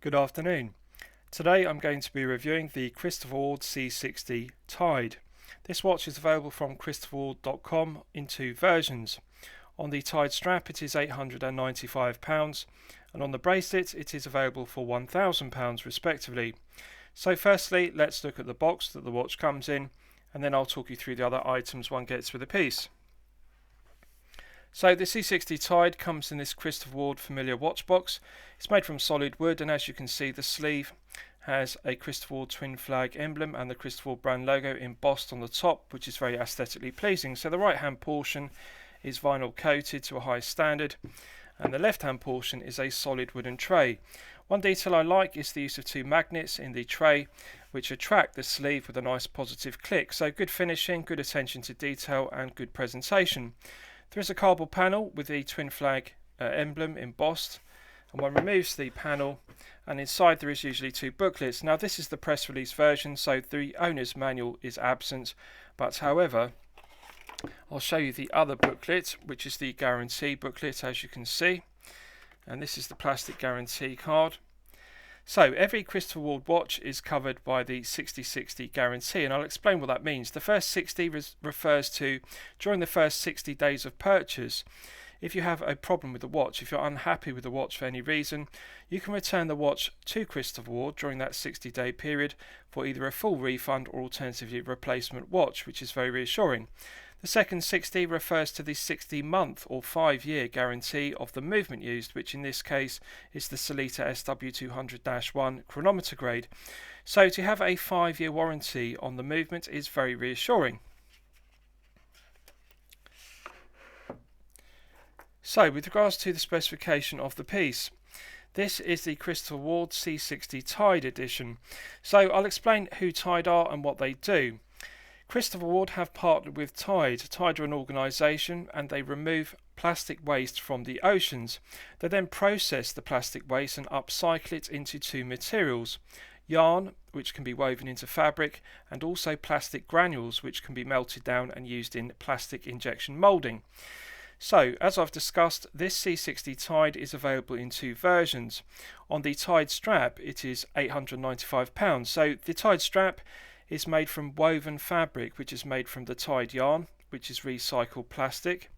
Good afternoon. Today I'm going to be reviewing the Christopher Ward C60 Tide. This watch is available from christopherward.com in two versions. On the Tide strap it is £895 and on the bracelet it is available for £1,000 respectively. So firstly let's look at the box that the watch comes in, and then I'll talk you through the other items one gets with the piece. So the C60 Tide comes in this Christopher Ward familiar watch box. It's made from solid wood, and as you can see the sleeve has a Christopher Ward twin flag emblem and the Christopher Ward brand logo embossed on the top, which is very aesthetically pleasing. So the right hand portion is vinyl coated to a high standard and the left hand portion is a solid wooden tray. One detail I like is the use of two magnets in the tray which attract the sleeve with a nice positive click. So good finishing, good attention to detail and good presentation. There is a cardboard panel with the twin flag emblem embossed, and one removes the panel and inside there is usually two booklets. Now this is the press release version, so the owner's manual is absent, but however I'll show you the other booklet, which is the guarantee booklet, as you can see, and this is the plastic guarantee card. So every Christopher Ward watch is covered by the 60/60 guarantee, and I'll explain what that means. The first 60 refers to during the first 60 days of purchase. If you have a problem with the watch, if you're unhappy with the watch for any reason, you can return the watch to Christopher Ward during that 60-day period for either a full refund or alternatively a replacement watch, which is very reassuring. The second 60 refers to the 60-month or 5-year guarantee of the movement used, which in this case is the Sellita SW200-1 chronometer grade. So to have a 5-year warranty on the movement is very reassuring. So with regards to the specification of the piece, this is the Christopher Ward C60 Tide edition. So I'll explain who Tide are and what they do. Christopher Ward have partnered with Tide. Tide are an organisation and they remove plastic waste from the oceans. They then process the plastic waste and upcycle it into two materials: yarn, which can be woven into fabric, and also plastic granules, which can be melted down and used in plastic injection moulding. So, as I've discussed, this C60 Tide is available in two versions. On the Tide strap it is £895. So the Tide strap is made from woven fabric, which is made from the Tide yarn, which is recycled plastic.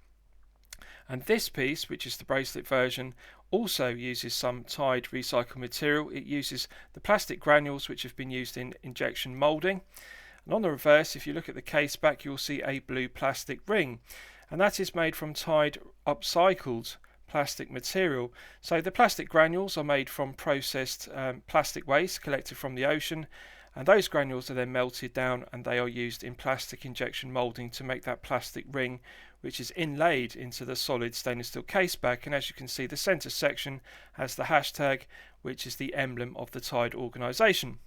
And this piece, which is the bracelet version, also uses some Tide recycled material. It uses the plastic granules which have been used in injection moulding. And on the reverse, if you look at the case back, you'll see a blue plastic ring, and that is made from Tide upcycled plastic material. So the plastic granules are made from processed plastic waste collected from the ocean, and those granules are then melted down and they are used in plastic injection moulding to make that plastic ring, which is inlaid into the solid stainless steel case back. And as you can see, the centre section has the hashtag, which is the emblem of the Tide organisation.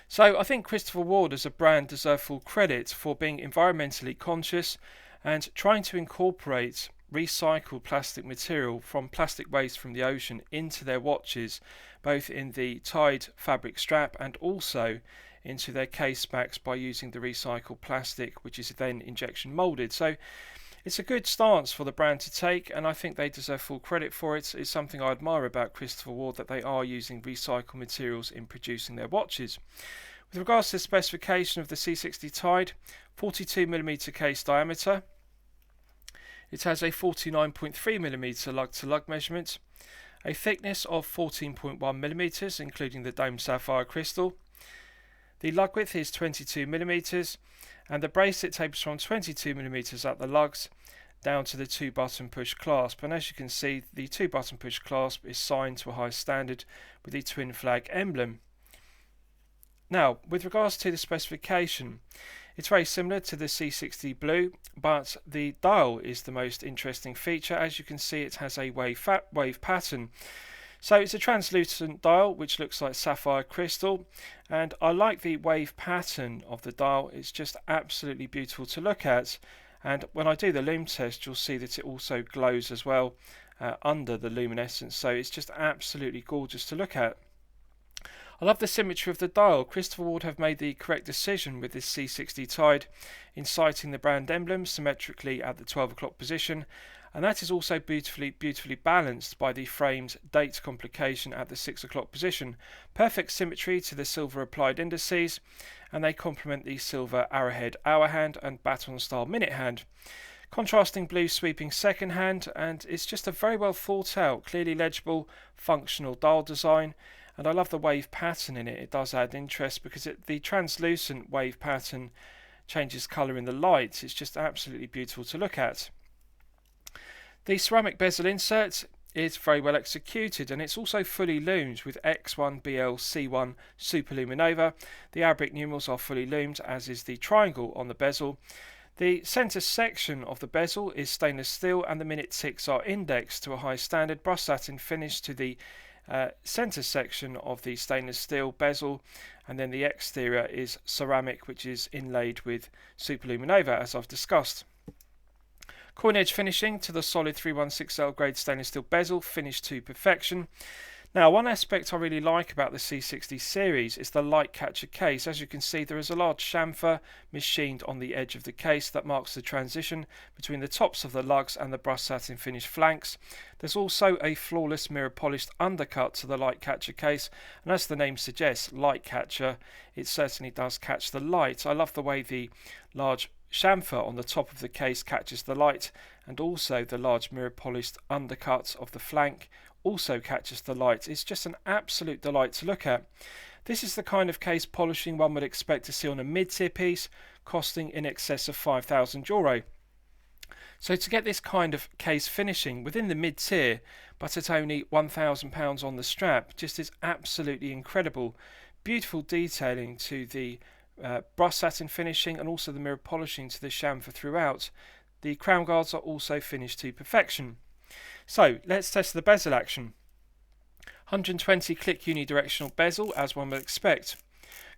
So I think Christopher Ward as a brand deserve full credit for being environmentally conscious and trying to incorporate recycled plastic material from plastic waste from the ocean into their watches, both in the Tide fabric strap and also into their case backs by using the recycled plastic, which is then injection moulded. So it's a good stance for the brand to take, and I think they deserve full credit for it. It's something I admire about Christopher Ward, that they are using recycled materials in producing their watches. With regards to the specification of the C60 Tide, 42mm case diameter. It has a 49.3mm lug-to-lug measurement, a thickness of 14.1mm including the domed sapphire crystal. The lug width is 22mm and the bracelet tapers from 22mm at the lugs down to the 2-button push clasp, and as you can see the 2-button push clasp is signed to a high standard with the twin flag emblem. Now with regards to the specification, it's very similar to the C60 Blue, but the dial is the most interesting feature. As you can see, it has a wave pattern. So it's a translucent dial which looks like sapphire crystal, and I like the wave pattern of the dial. It's just absolutely beautiful to look at, and when I do the Loom Test you'll see that it also glows as well under the luminescence, so it's just absolutely gorgeous to look at. I love the symmetry of the dial. Christopher Ward have made the correct decision with this C60 Tide in sighting the brand emblem symmetrically at the 12 o'clock position, and that is also beautifully balanced by the frame's date complication at the 6 o'clock position. Perfect symmetry to the silver applied indices, and they complement the silver arrowhead hour hand and baton style minute hand. Contrasting blue sweeping second hand, and it's just a very well thought out, clearly legible, functional dial design. And I love the wave pattern in it. It does add interest because the translucent wave pattern changes colour in the light. It's just absolutely beautiful to look at. The ceramic bezel insert is very well executed, and it's also fully loomed with X1, BL, C1 superluminova. The Arabic numerals are fully loomed, as is the triangle on the bezel. The centre section of the bezel is stainless steel, and the minute ticks are indexed to a high standard. Brush satin finish to the centre section of the stainless steel bezel, and then the exterior is ceramic, which is inlaid with superluminova, as I've discussed. Coin edge finishing to the solid 316L grade stainless steel bezel, finished to perfection. Now, one aspect I really like about the C60 series is the light catcher case. As you can see, there is a large chamfer machined on the edge of the case that marks the transition between the tops of the lugs and the brush satin finished flanks. There's also a flawless mirror polished undercut to the light catcher case, and as the name suggests, light catcher, it certainly does catch the light. I love the way the large chamfer on the top of the case catches the light, and also the large mirror polished undercut of the flank also catches the light. It's just an absolute delight to look at. This is the kind of case polishing one would expect to see on a mid-tier piece, costing in excess of €5,000. So to get this kind of case finishing within the mid-tier, but at only £1,000 on the strap, just is absolutely incredible. Beautiful detailing to the brush satin finishing, and also the mirror polishing to the chamfer throughout. The crown guards are also finished to perfection. So let's test the bezel action. 120 click unidirectional bezel, as one would expect.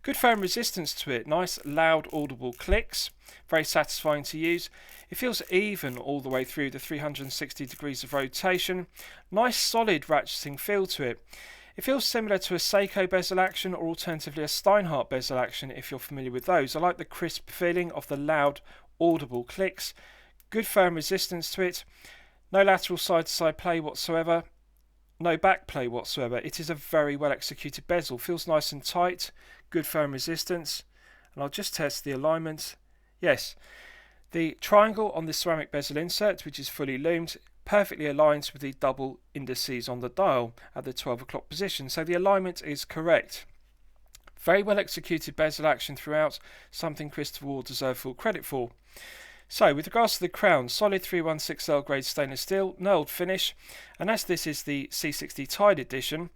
Good firm resistance to it, nice loud audible clicks, very satisfying to use. It feels even all the way through the 360 degrees of rotation. Nice solid ratcheting feel to it. It feels similar to a Seiko bezel action, or alternatively a Steinhardt bezel action if you're familiar with those. I like the crisp feeling of the loud audible clicks. Good firm resistance to it. No lateral side-to-side play whatsoever, no back play whatsoever. It is a very well executed bezel, feels nice and tight, good firm resistance. And I'll just test the alignment. Yes, the triangle on the ceramic bezel insert, which is fully loomed, perfectly aligns with the double indices on the dial at the 12 o'clock position, so the alignment is correct. Very well executed bezel action throughout, something Christopher Ward deserves full credit for. So, with regards to the crown, solid 316L grade stainless steel, knurled finish, and as this is the C60 tied edition,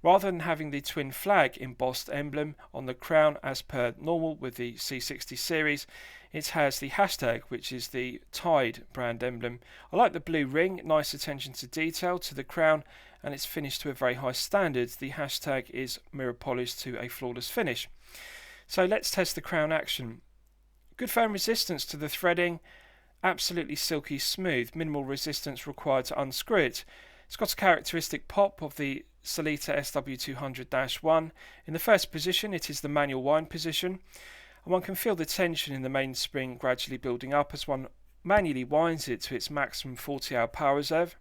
rather than having the twin flag embossed emblem on the crown as per normal with the C60 series, it has the hashtag, which is the tied brand emblem. I like the blue ring, nice attention to detail to the crown, and it's finished to a very high standard. The hashtag is mirror polished to a flawless finish. So let's test the crown action. Good firm resistance to the threading, absolutely silky smooth, minimal resistance required to unscrew it. It's got a characteristic pop of the Sellita SW200-1. In the first position it is the manual wind position, and one can feel the tension in the mainspring gradually building up as one manually winds it to its maximum 40-hour power reserve.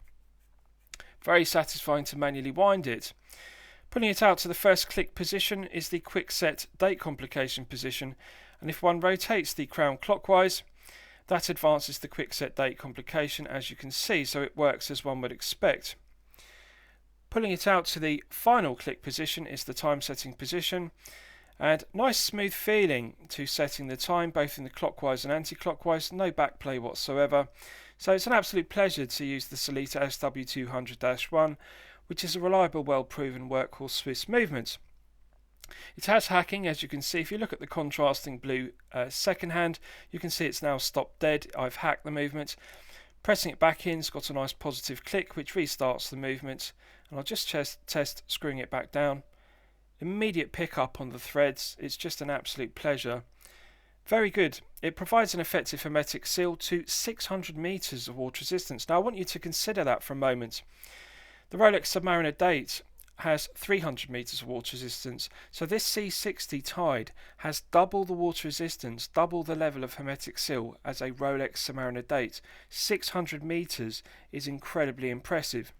Very satisfying to manually wind it. Pulling it out to the first click position is the quick set date complication position, and if one rotates the crown clockwise, that advances the quick set date complication, as you can see, so it works as one would expect. Pulling it out to the final click position is the time setting position, and nice smooth feeling to setting the time both in the clockwise and anti-clockwise, no back play whatsoever. So it's an absolute pleasure to use the Sellita SW200-1, which is a reliable, well-proven workhorse Swiss movement. It has hacking, as you can see. If you look at the contrasting blue second hand, you can see it's now stopped dead. I've hacked the movement. Pressing it back in, it's got a nice positive click which restarts the movement, and I'll just test screwing it back down. Immediate pickup on the threads. It's just an absolute pleasure. Very good. It provides an effective hermetic seal to 600 meters of water resistance. Now I want you to consider that for a moment. The Rolex Submariner date has 300 meters of water resistance. So this C60 Tide has double the water resistance, double the level of hermetic seal as a Rolex Submariner date. 600 meters is incredibly impressive.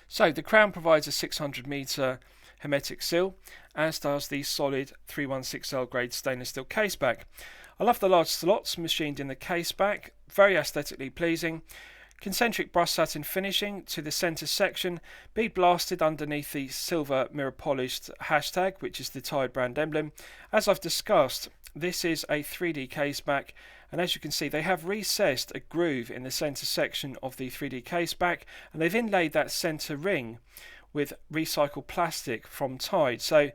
So the crown provides a 600 meter hermetic seal, as does the solid 316L grade stainless steel case back. I love the large slots machined in the case back, very aesthetically pleasing. Concentric brushed satin finishing to the centre section, bead blasted underneath the silver mirror polished hashtag, which is the Tide brand emblem. As I've discussed, this is a 3D case back, and as you can see, they have recessed a groove in the centre section of the 3D case back, and they've inlaid that centre ring with recycled plastic from Tide. So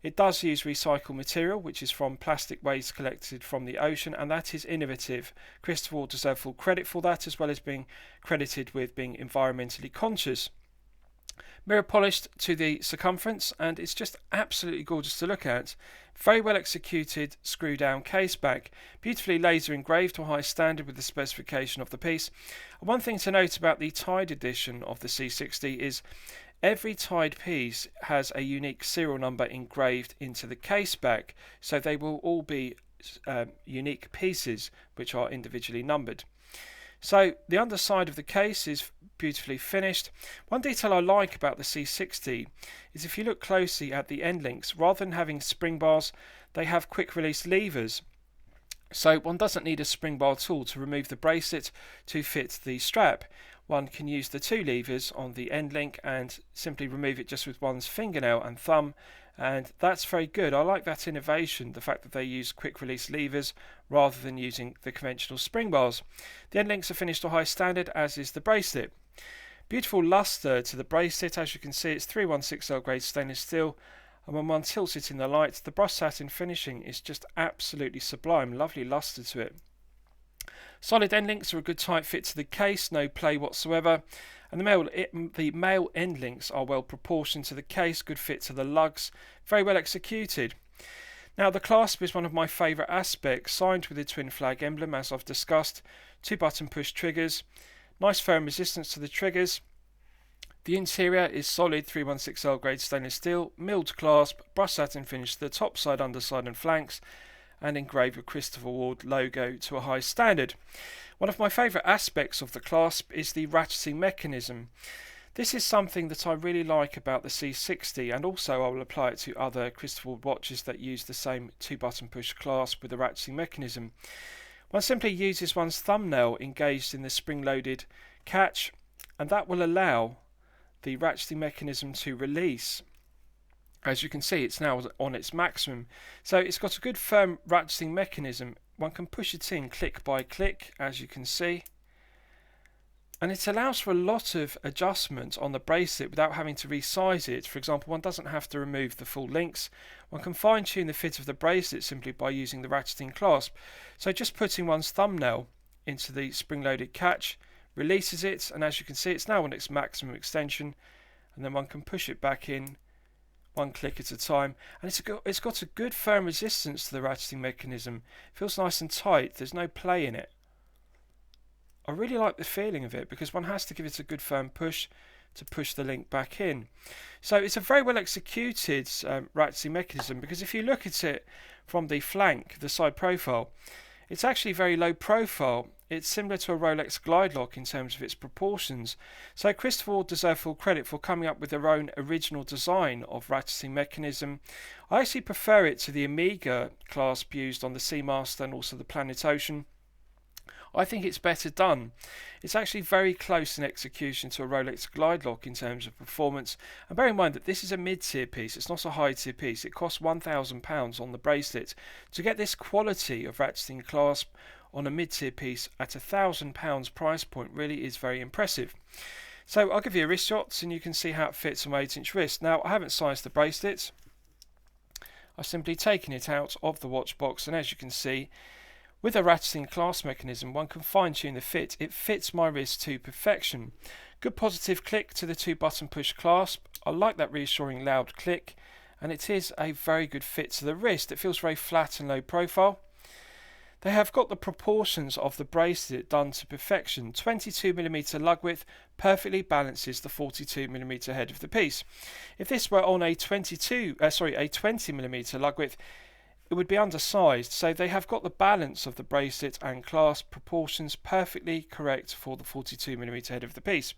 it does use recycled material, which is from plastic waste collected from the ocean, and that is innovative. Christopher Ward deserves full credit for that, as well as being credited with being environmentally conscious. Mirror polished to the circumference, and it's just absolutely gorgeous to look at. Very well executed screw down case back, beautifully laser engraved to a high standard with the specification of the piece. And one thing to note about the Tide edition of the C60 is every Tide piece has a unique serial number engraved into the case back, so they will all be unique pieces which are individually numbered. So the underside of the case is beautifully finished. One detail I like about the C60 is if you look closely at the end links, rather than having spring bars, they have quick release levers. So one doesn't need a spring bar tool to remove the bracelet to fit the strap. One can use the two levers on the end link and simply remove it just with one's fingernail and thumb, and that's very good. I like that innovation, the fact that they use quick release levers rather than using the conventional spring bars. The end links are finished to high standard, as is the bracelet. Beautiful luster to the bracelet. As you can see, it's 316L grade stainless steel, and when one tilts it in the light, the brushed satin finishing is just absolutely sublime. Lovely luster to it. Solid end links are a good tight fit to the case, no play whatsoever, and the male end links are well proportioned to the case, good fit to the lugs, very well executed. Now the clasp is one of my favourite aspects, signed with the twin flag emblem as I've discussed, 2 button push triggers, nice firm resistance to the triggers. The interior is solid 316L grade stainless steel, milled clasp, brushed satin finish to the top side, underside and flanks, and engraved with Christopher Ward logo to a high standard. One of my favourite aspects of the clasp is the ratcheting mechanism. This is something that I really like about the C60, and also I will apply it to other Christopher Ward watches that use the same 2 button push clasp with the ratcheting mechanism. One simply uses one's thumbnail engaged in the spring loaded catch, and that will allow the ratcheting mechanism to release. As you can see, it's now on its maximum. So it's got a good firm ratcheting mechanism. One can push it in click by click, as you can see. And it allows for a lot of adjustment on the bracelet without having to resize it. For example, one doesn't have to remove the full links. One can fine tune the fit of the bracelet simply by using the ratcheting clasp. So just putting one's thumbnail into the spring-loaded catch releases it, and as you can see, it's now on its maximum extension. And then one can push it back in, one click at a time, and it's got a good firm resistance to the ratcheting mechanism. It feels nice and tight, there's no play in it. I really like the feeling of it because one has to give it a good firm push to push the link back in. So it's a very well executed ratcheting mechanism, because if you look at it from the flank, the side profile, it's actually very low profile. It's similar to a Rolex glide lock in terms of its proportions. So Christopher Ward deserve full credit for coming up with their own original design of ratcheting mechanism. I actually prefer it to the Omega clasp used on the Seamaster and also the Planet Ocean. I think it's better done. It's actually very close in execution to a Rolex glide lock in terms of performance. And bear in mind that this is a mid-tier piece, it's not a high-tier piece. It costs £1,000 on the bracelet. To get this quality of ratcheting clasp on a mid-tier piece at £1,000 price point really is very impressive. So I'll give you a wrist shot and you can see how it fits on my 8-inch wrist. Now I haven't sized the bracelet. I've simply taken it out of the watch box, and as you can see, with a ratcheting clasp mechanism, one can fine-tune the fit. It fits my wrist to perfection. Good positive click to the 2 button push clasp. I like that reassuring loud click, and it is a very good fit to the wrist. It feels very flat and low profile. They have got the proportions of the bracelet done to perfection. 22mm lug width perfectly balances the 42mm head of the piece. If this were on a 20mm lug width, it would be undersized, so they have got the balance of the bracelet and clasp proportions perfectly correct for the 42mm head of the piece.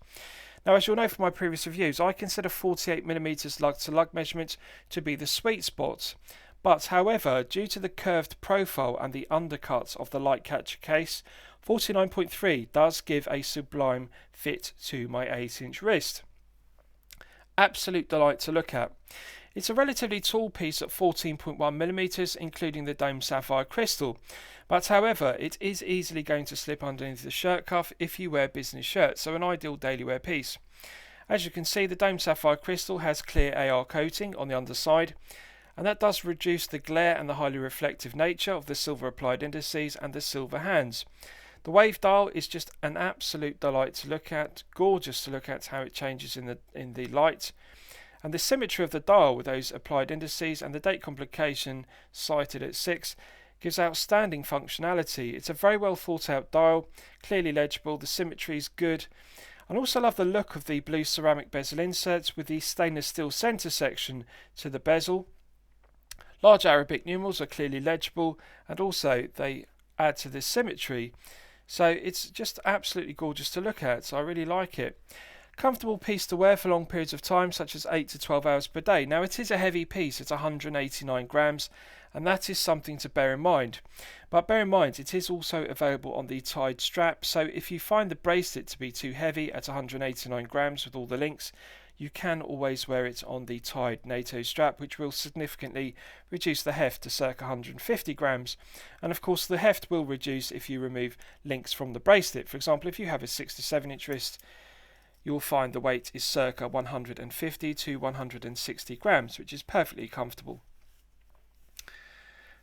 Now, as you'll know from my previous reviews, I consider 48mm lug to lug measurement to be the sweet spot. But however, due to the curved profile and the undercut of the light catcher case, 49.3 does give a sublime fit to my 8-inch wrist. Absolute delight to look at. It's a relatively tall piece at 14.1mm, including the domed sapphire crystal, but however, it is easily going to slip underneath the shirt cuff if you wear business shirts, so an ideal daily wear piece. As you can see, the domed sapphire crystal has clear AR coating on the underside, and that does reduce the glare and the highly reflective nature of the silver applied indices and the silver hands. The wave dial is just an absolute delight to look at, gorgeous to look at how it changes in the light. And the symmetry of the dial with those applied indices and the date complication cited at 6 gives outstanding functionality. It's a very well thought out dial, clearly legible, the symmetry is good. I also love the look of the blue ceramic bezel inserts with the stainless steel centre section to the bezel. Large Arabic numerals are clearly legible, and also they add to the symmetry. So it's just absolutely gorgeous to look at, so I really like it. Comfortable piece to wear for long periods of time, such as 8 to 12 hours per day. Now, it is a heavy piece at 189 grams, and that is something to bear in mind. But bear in mind, it is also available on the tied strap, so if you find the bracelet to be too heavy at 189 grams with all the links, you can always wear it on the tied NATO strap, which will significantly reduce the heft to circa 150 grams. And of course, the heft will reduce if you remove links from the bracelet. For example, if you have a 6 to 7 inch wrist, you'll find the weight is circa 150 to 160 grams, which is perfectly comfortable.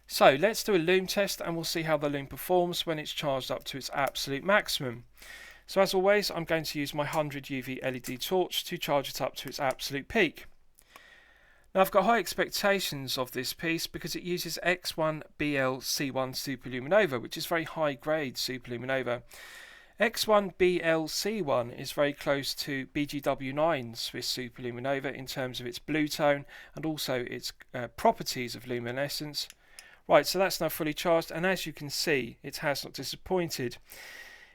So let's do a loom test and we'll see how the loom performs when it's charged up to its absolute maximum. So as always, I'm going to use my 100 UV LED torch to charge it up to its absolute peak. Now, I've got high expectations of this piece because it uses X1BL-C1 superluminova, which is very high grade superluminova. X1BL-C1 is very close to BGW9 Swiss superluminova in terms of its blue tone and also its properties of luminescence. Right, so that's now fully charged, and as you can see, it has not disappointed.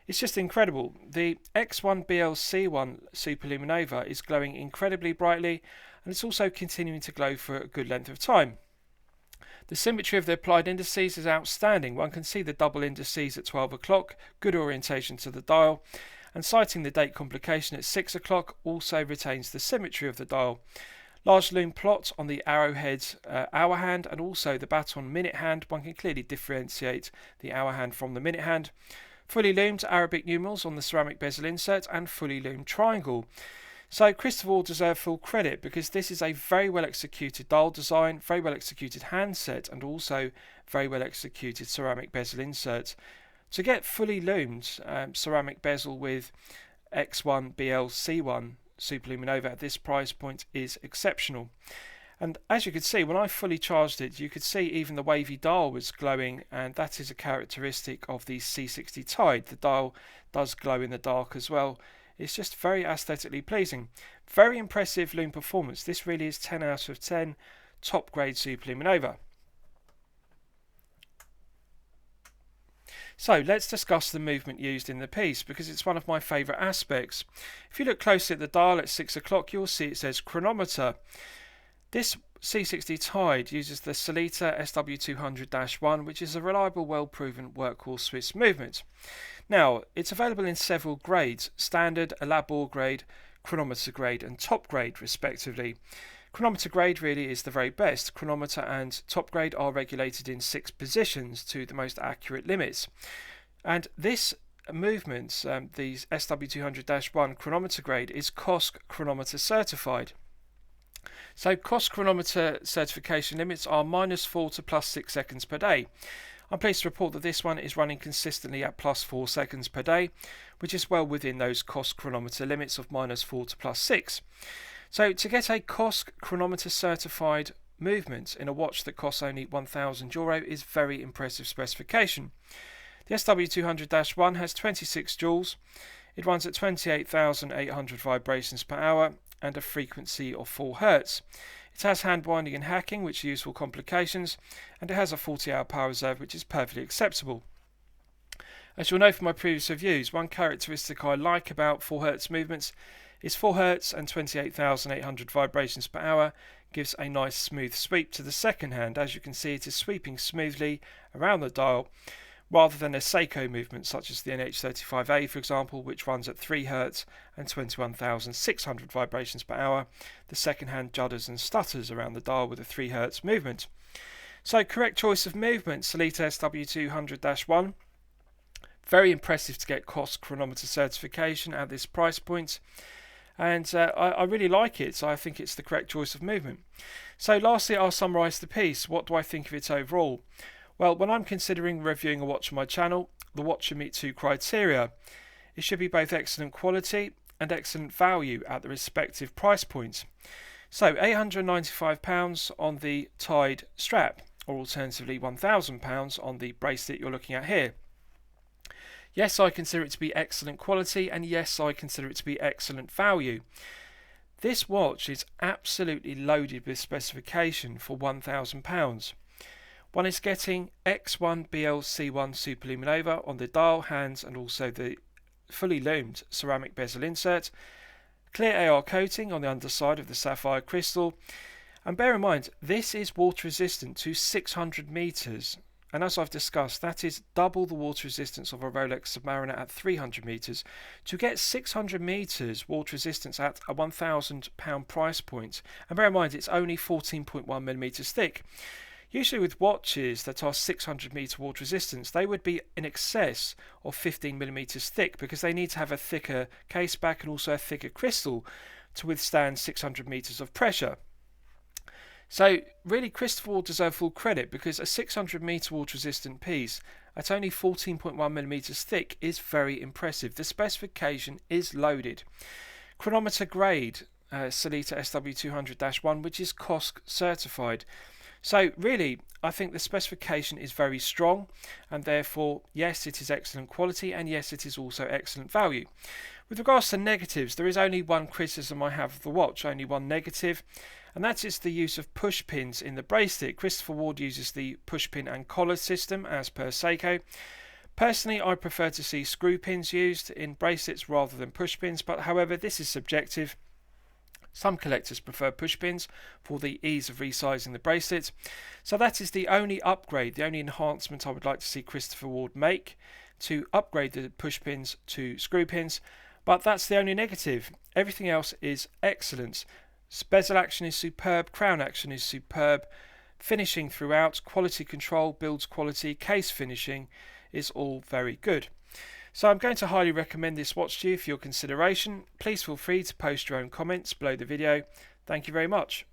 It's just incredible. The X1BL-C1 superluminova is glowing incredibly brightly, and it's also continuing to glow for a good length of time. The symmetry of the applied indices is outstanding. One can see the double indices at 12 o'clock, good orientation to the dial, and citing the date complication at 6 o'clock also retains the symmetry of the dial. Large loom plot on the arrowhead hour hand and also the baton minute hand. One can clearly differentiate the hour hand from the minute hand. Fully loomed Arabic numerals on the ceramic bezel insert and fully loomed triangle. So Christopher will deserve full credit because this is a very well executed dial design, very well executed handset, and also very well executed ceramic bezel insert. To get fully loomed ceramic bezel with X1BL-C1 superluminova at this price point is exceptional. And as you could see, when I fully charged it, you could see even the wavy dial was glowing, and that is a characteristic of the C60 Tide. The dial does glow in the dark as well. It's just very aesthetically pleasing. Very impressive loom performance. This really is 10 out of 10, top grade superluminova. So let's discuss the movement used in the piece because it's one of my favourite aspects. If you look closely at the dial at 6 o'clock, you'll see it says chronometer. This C60 Tide uses the Sellita SW200-1, which is a reliable, well-proven workhorse Swiss movement. Now, it's available in several grades: standard, a lab ore grade, chronometer grade and top grade respectively. Chronometer grade really is the very best. Chronometer and top grade are regulated in 6 positions to the most accurate limits. And this movement, the SW200-1 chronometer grade, is COSC chronometer certified. So COSC chronometer certification limits are -4 to +6 seconds per day. I'm pleased to report that this one is running consistently at +4 seconds per day, which is well within those COSC chronometer limits of -4 to +6. So to get a COSC chronometer certified movement in a watch that costs only €1,000 is very impressive specification. The SW200-1 has 26 joules, it runs at 28,800 vibrations per hour and a frequency of 4 Hz. It has hand winding and hacking, which are useful complications, and it has a 40-hour power reserve, which is perfectly acceptable. As you'll know from my previous reviews, one characteristic I like about 4 Hz movements is 4 Hz and 28,800 vibrations per hour gives a nice smooth sweep to the second hand. As you can see, it is sweeping smoothly around the dial rather than a Seiko movement such as the NH35A, for example, which runs at 3 Hz and 21,600 vibrations per hour. The second hand judders and stutters around the dial with a 3 Hz movement. So correct choice of movement, Sellita SW200-1. Very impressive to get cost chronometer certification at this price point. And I really like it, so I think it's the correct choice of movement. So lastly, I'll summarise the piece. What do I think of it overall? Well, when I'm considering reviewing a watch on my channel, the watch should meet 2 criteria. It should be both excellent quality and excellent value at the respective price points. So £895 on the tied strap, or alternatively £1,000 on the bracelet you're looking at here. Yes, I consider it to be excellent quality, and yes, I consider it to be excellent value. This watch is absolutely loaded with specification for £1,000. One is getting X1 BLC1 Superluminova on the dial, hands, and also the fully loomed ceramic bezel insert, clear AR coating on the underside of the sapphire crystal, and bear in mind this is water resistant to 600 meters, and as I've discussed, that is double the water resistance of a Rolex Submariner at 300 meters. To get 600 meters water resistance at a £1,000 price point, and bear in mind it's only 14.1 millimeters thick. Usually with watches that are 600 meter water resistance, they would be in excess of 15 millimeters thick because they need to have a thicker case back and also a thicker crystal to withstand 600 meters of pressure. So really, Christopher Ward deserves full credit because a 600 meter water resistant piece at only 14.1 millimeters thick is very impressive. The specification is loaded. Chronometer grade Sellita SW200-1, which is COSC certified. So really, I think the specification is very strong, and therefore, yes, it is excellent quality, and yes, it is also excellent value. With regards to negatives, there is only one criticism I have of the watch, only one negative, and that is the use of push pins in the bracelet. Christopher Ward uses the push pin and collar system as per Seiko. Personally, I prefer to see screw pins used in bracelets rather than push pins, but however, this is subjective. Some collectors prefer push pins for the ease of resizing the bracelet. So that is the only upgrade, the only enhancement I would like to see Christopher Ward make, to upgrade the push pins to screw pins. But that's the only negative. Everything else is excellent. Bezel action is superb, crown action is superb, finishing throughout, quality control, builds quality, case finishing is all very good. So I'm going to highly recommend this watch to you for your consideration. Please feel free to post your own comments below the video. Thank you very much.